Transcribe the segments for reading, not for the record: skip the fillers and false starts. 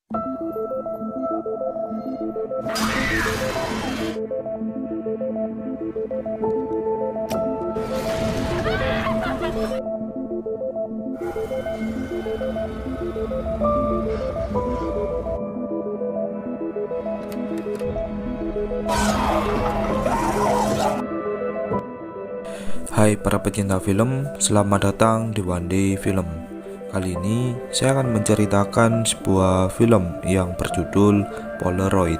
Hai para pecinta film, selamat datang di One Day Film. Kali ini saya akan menceritakan sebuah film yang berjudul Polaroid.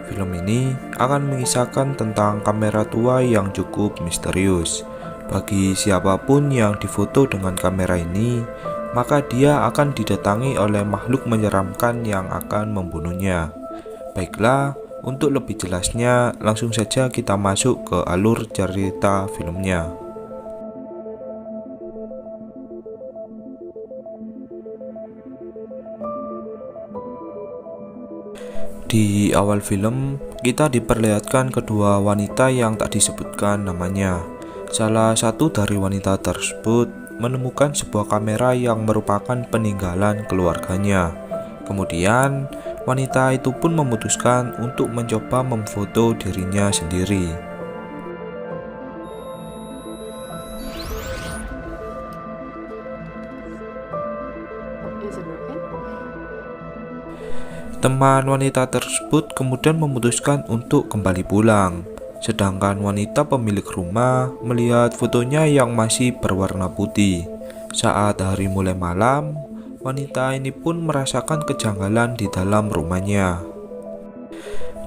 Film ini akan mengisahkan tentang kamera tua yang cukup misterius. Bagi siapapun yang difoto dengan kamera ini, maka dia akan didatangi oleh makhluk menyeramkan yang akan membunuhnya. Baiklah, untuk lebih jelasnya, langsung saja kita masuk ke alur cerita filmnya. Di awal film, kita diperlihatkan kedua wanita yang tak disebutkan namanya. Salah satu dari wanita tersebut menemukan sebuah kamera yang merupakan peninggalan keluarganya. Kemudian, wanita itu pun memutuskan untuk mencoba memfoto dirinya sendiri. Teman wanita tersebut kemudian memutuskan untuk kembali pulang, sedangkan wanita pemilik rumah melihat fotonya yang masih berwarna putih. Saat hari mulai malam, wanita ini pun merasakan kejanggalan di dalam rumahnya.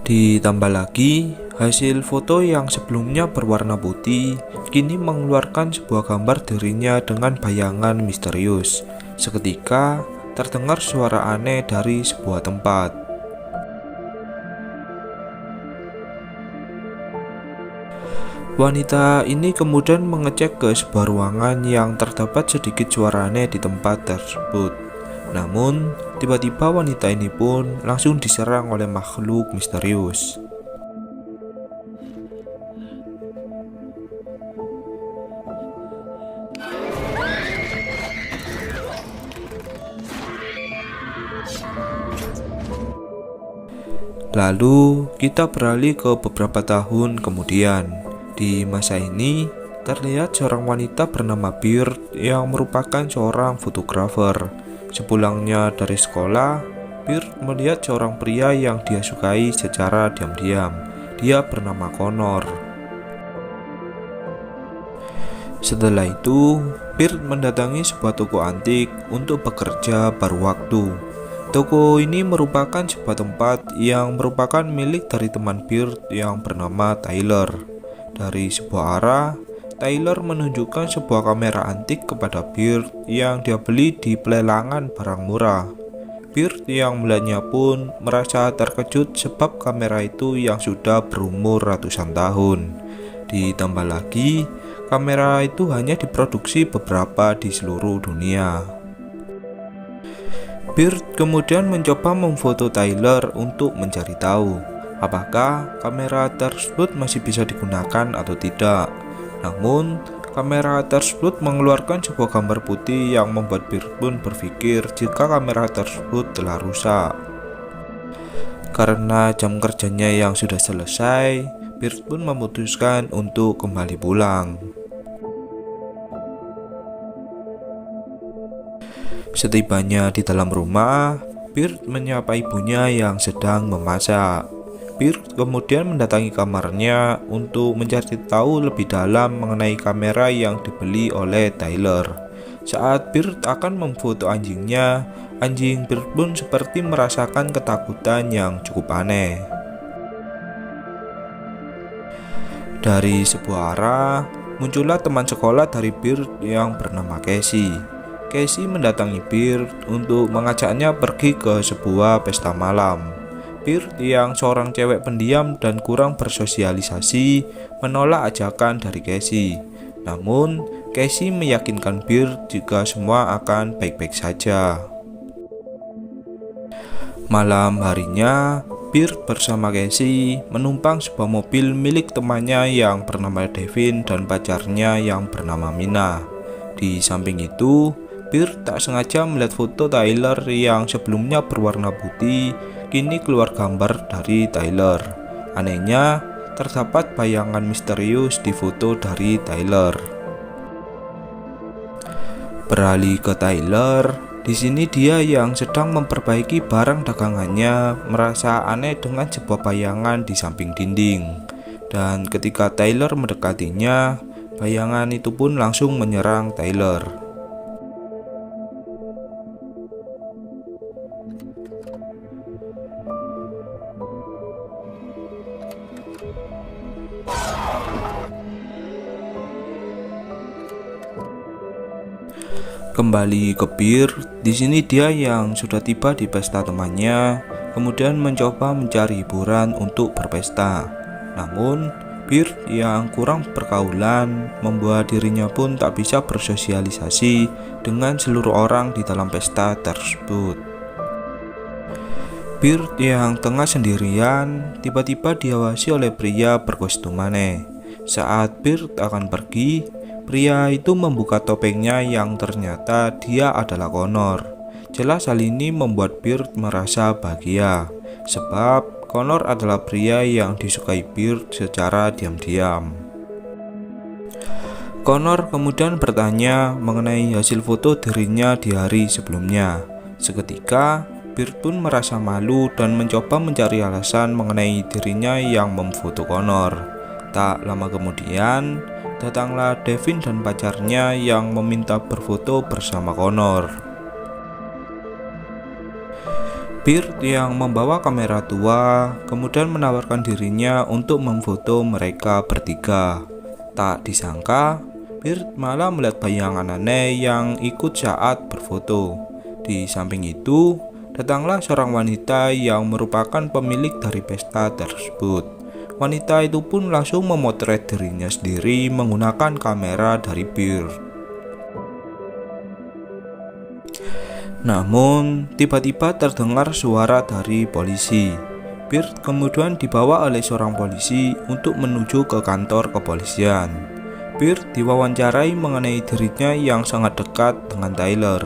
Ditambah lagi, hasil foto yang sebelumnya berwarna putih kini mengeluarkan sebuah gambar dirinya dengan bayangan misterius. Seketika terdengar suara aneh dari sebuah tempat. Wanita ini kemudian mengecek ke sebuah ruangan yang terdapat sedikit suara aneh di tempat tersebut. Namun, tiba-tiba wanita ini pun langsung diserang oleh makhluk misterius. Lalu, kita beralih ke beberapa tahun kemudian. Di masa ini, terlihat seorang wanita bernama Bird yang merupakan seorang fotografer. Sepulangnya dari sekolah, Bird melihat seorang pria yang dia sukai secara diam-diam. Dia bernama Connor. Setelah itu, Bird mendatangi sebuah toko antik untuk bekerja paruh waktu. Toko ini merupakan sebuah tempat yang merupakan milik dari teman Bird yang bernama Tyler. Dari sebuah arah, Tyler menunjukkan sebuah kamera antik kepada Bird yang dia beli di pelelangan barang murah. Bird yang melihatnya pun merasa terkejut sebab kamera itu yang sudah berumur ratusan tahun. Ditambah lagi, kamera itu hanya diproduksi beberapa di seluruh dunia. Bird kemudian mencoba memfoto Tyler untuk mencari tahu apakah kamera tersebut masih bisa digunakan atau tidak. Namun, kamera tersebut mengeluarkan sebuah gambar putih yang membuat Bird pun berpikir jika kamera tersebut telah rusak. Karena jam kerjanya yang sudah selesai, Bird pun memutuskan untuk kembali pulang. Setibanya di dalam rumah, Bird menyapa ibunya yang sedang memasak. Bird kemudian mendatangi kamarnya untuk mencari tahu lebih dalam mengenai kamera yang dibeli oleh Tyler. Saat Bird akan memfoto anjingnya, anjing Bird pun seperti merasakan ketakutan yang cukup aneh. Dari sebuah arah, muncullah teman sekolah dari Bird yang bernama Casey. Casey mendatangi Bird untuk mengajaknya pergi ke sebuah pesta malam. Bird yang seorang cewek pendiam dan kurang bersosialisasi menolak ajakan dari Casey. Namun, Casey meyakinkan Bird jika semua akan baik-baik saja. Malam harinya, Bird bersama Casey menumpang sebuah mobil milik temannya yang bernama Devin dan pacarnya yang bernama Mina. Di samping itu, Pearl tak sengaja melihat foto Tyler yang sebelumnya berwarna putih, kini keluar gambar dari Tyler. Anehnya, terdapat bayangan misterius di foto dari Tyler. Beralih ke Tyler, di sini dia yang sedang memperbaiki barang dagangannya merasa aneh dengan sebuah bayangan di samping dinding. Dan ketika Tyler mendekatinya, bayangan itu pun langsung menyerang Tyler. Kembali ke Pearl, di sini dia yang sudah tiba di pesta temannya, kemudian mencoba mencari hiburan untuk berpesta. Namun, Pearl yang kurang pergaulan membuat dirinya pun tak bisa bersosialisasi dengan seluruh orang di dalam pesta tersebut. Pearl yang tengah sendirian tiba-tiba diawasi oleh pria berkostum aneh. Saat Pearl akan pergi, pria itu membuka topengnya yang ternyata dia adalah Connor. Jelas hal ini membuat Pearl merasa bahagia, sebab Connor adalah pria yang disukai Pearl secara diam-diam. Connor kemudian bertanya mengenai hasil foto dirinya di hari sebelumnya. Seketika, Pearl pun merasa malu dan mencoba mencari alasan mengenai dirinya yang memfoto Connor. Tak lama kemudian, datanglah Devin dan pacarnya yang meminta berfoto bersama Connor. Pearl yang membawa kamera tua kemudian menawarkan dirinya untuk memfoto mereka bertiga. Tak disangka, Pearl malah melihat bayangan aneh yang ikut saat berfoto. Di samping itu, datanglah seorang wanita yang merupakan pemilik dari pesta tersebut. Wanita itu pun langsung memotret dirinya sendiri menggunakan kamera dari Pearl. Namun, tiba-tiba terdengar suara dari polisi. Pearl kemudian dibawa oleh seorang polisi untuk menuju ke kantor kepolisian. Pearl diwawancarai mengenai dirinya yang sangat dekat dengan Tyler.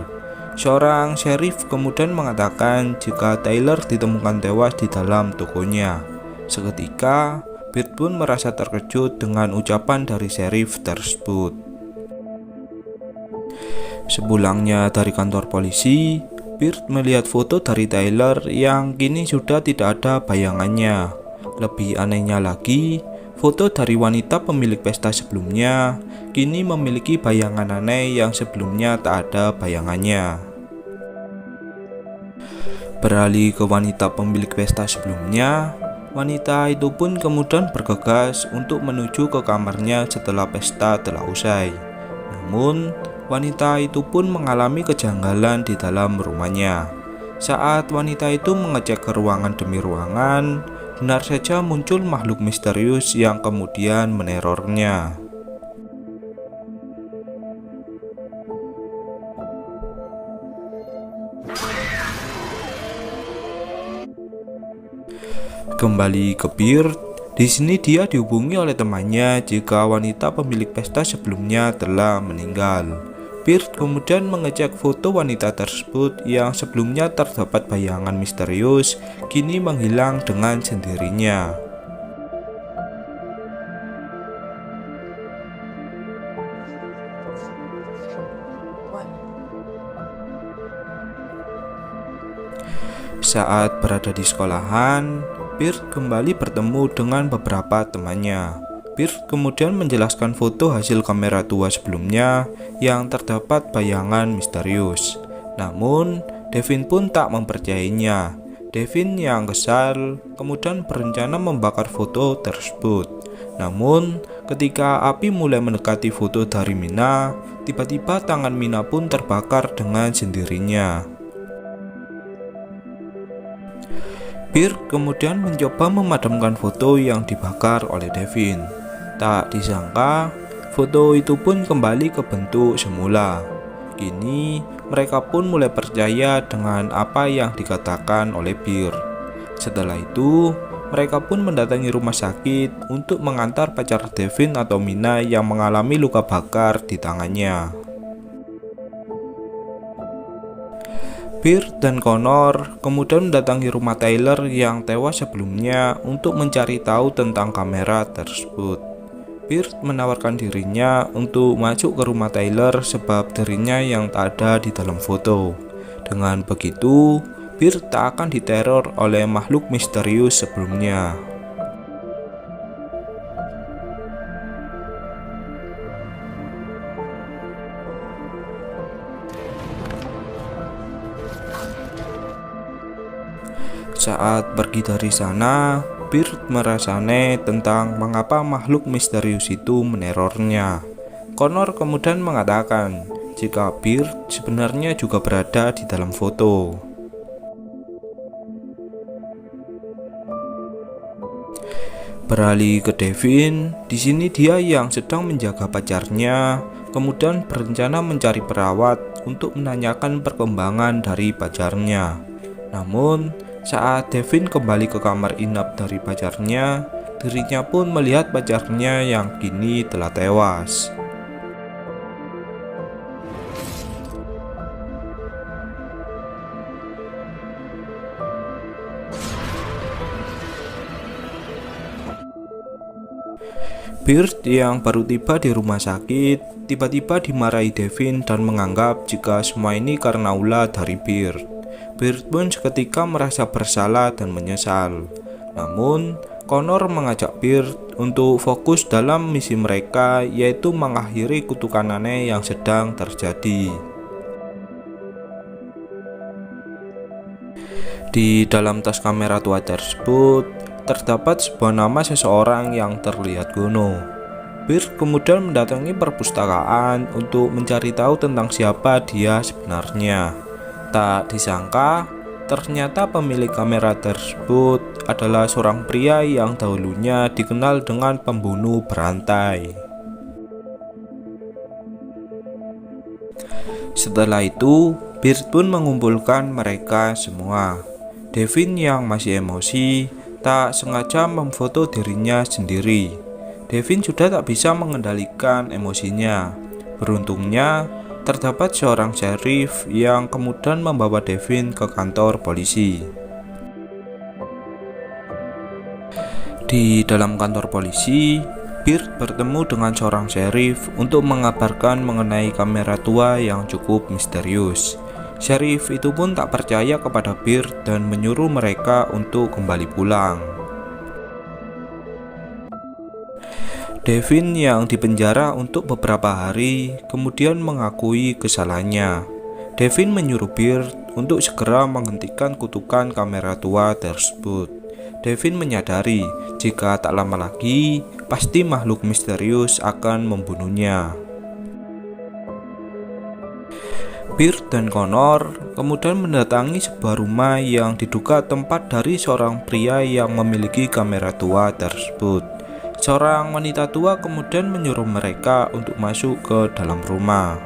Seorang sheriff kemudian mengatakan jika Tyler ditemukan tewas di dalam tokonya. Seketika, Pearl pun merasa terkejut dengan ucapan dari sheriff tersebut. Sepulangnya dari kantor polisi, Pearl melihat foto dari Tyler yang kini sudah tidak ada bayangannya. Lebih anehnya lagi, foto dari wanita pemilik pesta sebelumnya kini memiliki bayangan aneh yang sebelumnya tak ada bayangannya. Beralih ke wanita pemilik pesta sebelumnya, wanita itu pun kemudian bergegas untuk menuju ke kamarnya setelah pesta telah usai. Namun, wanita itu pun mengalami kejanggalan di dalam rumahnya. Saat wanita itu mengecek ke ruangan demi ruangan, benar saja muncul makhluk misterius yang kemudian menerornya. Kembali ke Pearl, di sini dia dihubungi oleh temannya jika wanita pemilik pesta sebelumnya telah meninggal. Pearl kemudian mengecek foto wanita tersebut yang sebelumnya terdapat bayangan misterius, kini menghilang dengan sendirinya. Saat berada di sekolahan, Pearl kembali bertemu dengan beberapa temannya. Pearl kemudian menjelaskan foto hasil kamera tua sebelumnya yang terdapat bayangan misterius. Namun, Devin pun tak mempercayainya. Devin yang kesal kemudian berencana membakar foto tersebut. Namun, ketika api mulai mendekati foto dari Mina, tiba-tiba tangan Mina pun terbakar dengan sendirinya. Pearl kemudian mencoba memadamkan foto yang dibakar oleh Devin. Tak disangka, foto itu pun kembali ke bentuk semula. Kini, mereka pun mulai percaya dengan apa yang dikatakan oleh Pearl. Setelah itu, mereka pun mendatangi rumah sakit untuk mengantar pacar Devin atau Mina yang mengalami luka bakar di tangannya. Byrd dan Connor kemudian mendatangi rumah Tyler yang tewas sebelumnya untuk mencari tahu tentang kamera tersebut. Byrd menawarkan dirinya untuk masuk ke rumah Tyler sebab dirinya yang tak ada di dalam foto. Dengan begitu, Byrd tak akan diteror oleh makhluk misterius sebelumnya. Saat pergi dari sana, Byrd merasa aneh tentang mengapa makhluk misterius itu menerornya. Connor kemudian mengatakan jika Byrd sebenarnya juga berada di dalam foto. Beralih ke Devin, di sini dia yang sedang menjaga pacarnya, kemudian berencana mencari perawat untuk menanyakan perkembangan dari pacarnya. Namun, saat Devin kembali ke kamar inap dari pacarnya, dirinya pun melihat pacarnya yang kini telah tewas. Byrd yang baru tiba di rumah sakit tiba-tiba dimarahi Devin dan menganggap jika semua ini karena ulah dari Byrd. Byrd pun seketika merasa bersalah dan menyesal. Namun, Connor mengajak Byrd untuk fokus dalam misi mereka, yaitu mengakhiri kutukan aneh yang sedang terjadi. Di dalam tas kamera tua tersebut, terdapat sebuah nama seseorang yang terlihat kuno. Byrd kemudian mendatangi perpustakaan untuk mencari tahu tentang siapa dia sebenarnya. Tak disangka, ternyata pemilik kamera tersebut adalah seorang pria yang dahulunya dikenal dengan pembunuh berantai. Setelah itu, Byrd pun mengumpulkan mereka semua. Devin yang masih emosi, tak sengaja memfoto dirinya sendiri. Devin sudah tak bisa mengendalikan emosinya. Beruntungnya, terdapat seorang sheriff yang kemudian membawa Devin ke kantor polisi. Di dalam kantor polisi, Byrd bertemu dengan seorang sheriff untuk mengabarkan mengenai kamera tua yang cukup misterius. Sheriff itu pun tak percaya kepada Byrd dan menyuruh mereka untuk kembali pulang. Devin yang dipenjara untuk beberapa hari kemudian mengakui kesalahannya. Devin menyuruh Byrd untuk segera menghentikan kutukan kamera tua tersebut. Devin menyadari jika tak lama lagi pasti makhluk misterius akan membunuhnya. Byrd dan Connor kemudian mendatangi sebuah rumah yang diduga tempat dari seorang pria yang memiliki kamera tua tersebut. Seorang wanita tua kemudian menyuruh mereka untuk masuk ke dalam rumah.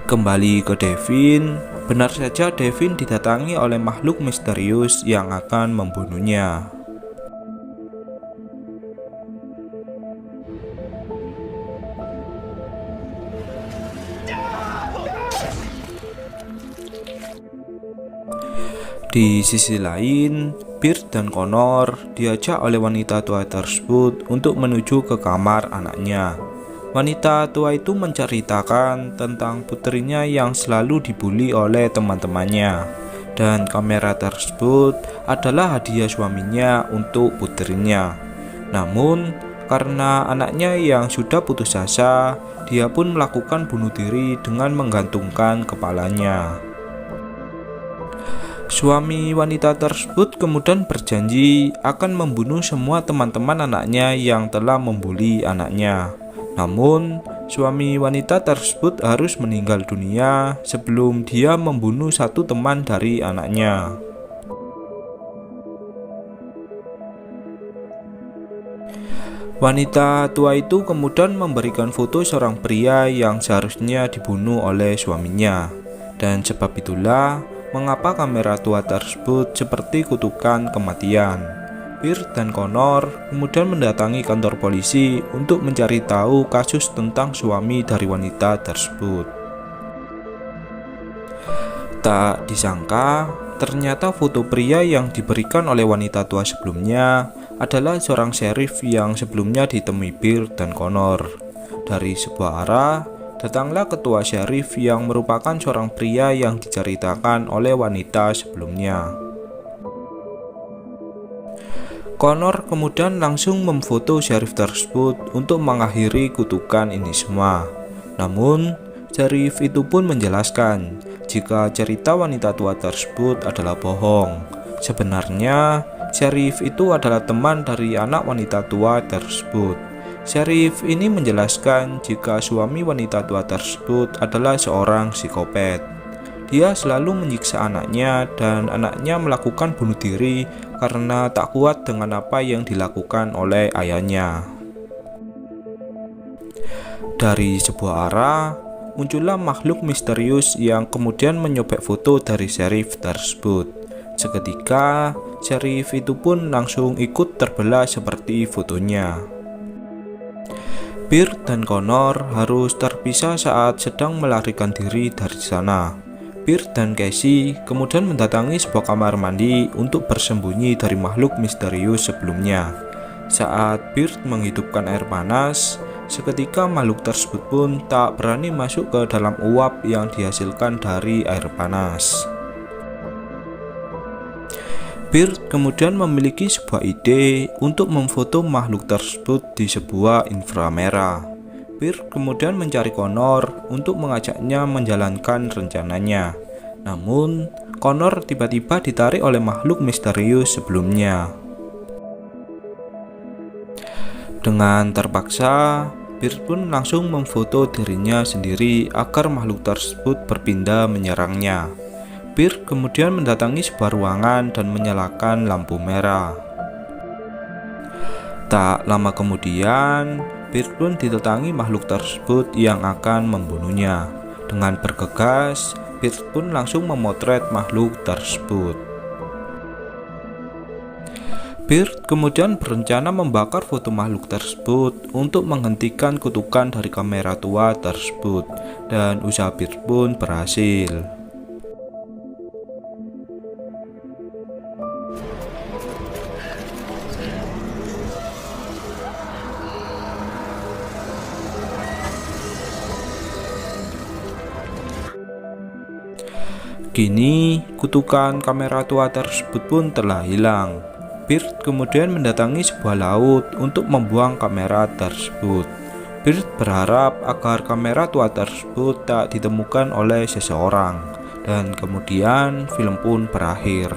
Kembali ke Devin, benar saja Devin didatangi oleh makhluk misterius yang akan membunuhnya. Di sisi lain, Byrd dan Connor diajak oleh wanita tua tersebut untuk menuju ke kamar anaknya. Wanita tua itu menceritakan tentang putrinya yang selalu dibully oleh teman-temannya, dan kamera tersebut adalah hadiah suaminya untuk putrinya. Namun, karena anaknya yang sudah putus asa, dia pun melakukan bunuh diri dengan menggantungkan kepalanya. Suami wanita tersebut kemudian berjanji akan membunuh semua teman-teman anaknya yang telah membuli anaknya. Namun, suami wanita tersebut harus meninggal dunia sebelum dia membunuh satu teman dari anaknya. Wanita tua itu kemudian memberikan foto seorang pria yang seharusnya dibunuh oleh suaminya. Dan sebab itulah mengapa kamera tua tersebut seperti kutukan kematian. Pearl dan Connor kemudian mendatangi kantor polisi untuk mencari tahu kasus tentang suami dari wanita tersebut. Tak disangka, ternyata foto pria yang diberikan oleh wanita tua sebelumnya adalah seorang sheriff yang sebelumnya ditemui Pearl dan Connor. Dari sebuah arah, datanglah ketua sheriff yang merupakan seorang pria yang diceritakan oleh wanita sebelumnya. Connor kemudian langsung memfoto sheriff tersebut untuk mengakhiri kutukan ini semua. Namun, sheriff itu pun menjelaskan jika cerita wanita tua tersebut adalah bohong. Sebenarnya, sheriff itu adalah teman dari anak wanita tua tersebut. Sheriff ini menjelaskan jika suami wanita tua tersebut adalah seorang psikopat. Dia selalu menyiksa anaknya dan anaknya melakukan bunuh diri karena tak kuat dengan apa yang dilakukan oleh ayahnya. Dari sebuah arah, muncullah makhluk misterius yang kemudian menyobek foto dari sheriff tersebut. Seketika, sheriff itu pun langsung ikut terbelah seperti fotonya. Pearl dan Connor harus terpisah saat sedang melarikan diri dari sana. Pearl dan Casey kemudian mendatangi sebuah kamar mandi untuk bersembunyi dari makhluk misterius sebelumnya. Saat Pearl menghidupkan air panas, seketika makhluk tersebut pun tak berani masuk ke dalam uap yang dihasilkan dari air panas. Pearl kemudian memiliki sebuah ide untuk memfoto makhluk tersebut di sebuah inframerah. Pearl kemudian mencari Connor untuk mengajaknya menjalankan rencananya. Namun, Connor tiba-tiba ditarik oleh makhluk misterius sebelumnya. Dengan terpaksa, Pearl pun langsung memfoto dirinya sendiri agar makhluk tersebut berpindah menyerangnya. Pearl kemudian mendatangi sebuah ruangan dan menyalakan lampu merah. Tak lama kemudian, Pearl pun didatangi makhluk tersebut yang akan membunuhnya. Dengan bergegas, Pearl pun langsung memotret makhluk tersebut. Pearl kemudian berencana membakar foto makhluk tersebut untuk menghentikan kutukan dari kamera tua tersebut, dan usaha Pearl pun berhasil. Kini, kutukan kamera tua tersebut pun telah hilang. Pearl kemudian mendatangi sebuah laut untuk membuang kamera tersebut. Pearl berharap agar kamera tua tersebut tak ditemukan oleh seseorang, dan kemudian film pun berakhir.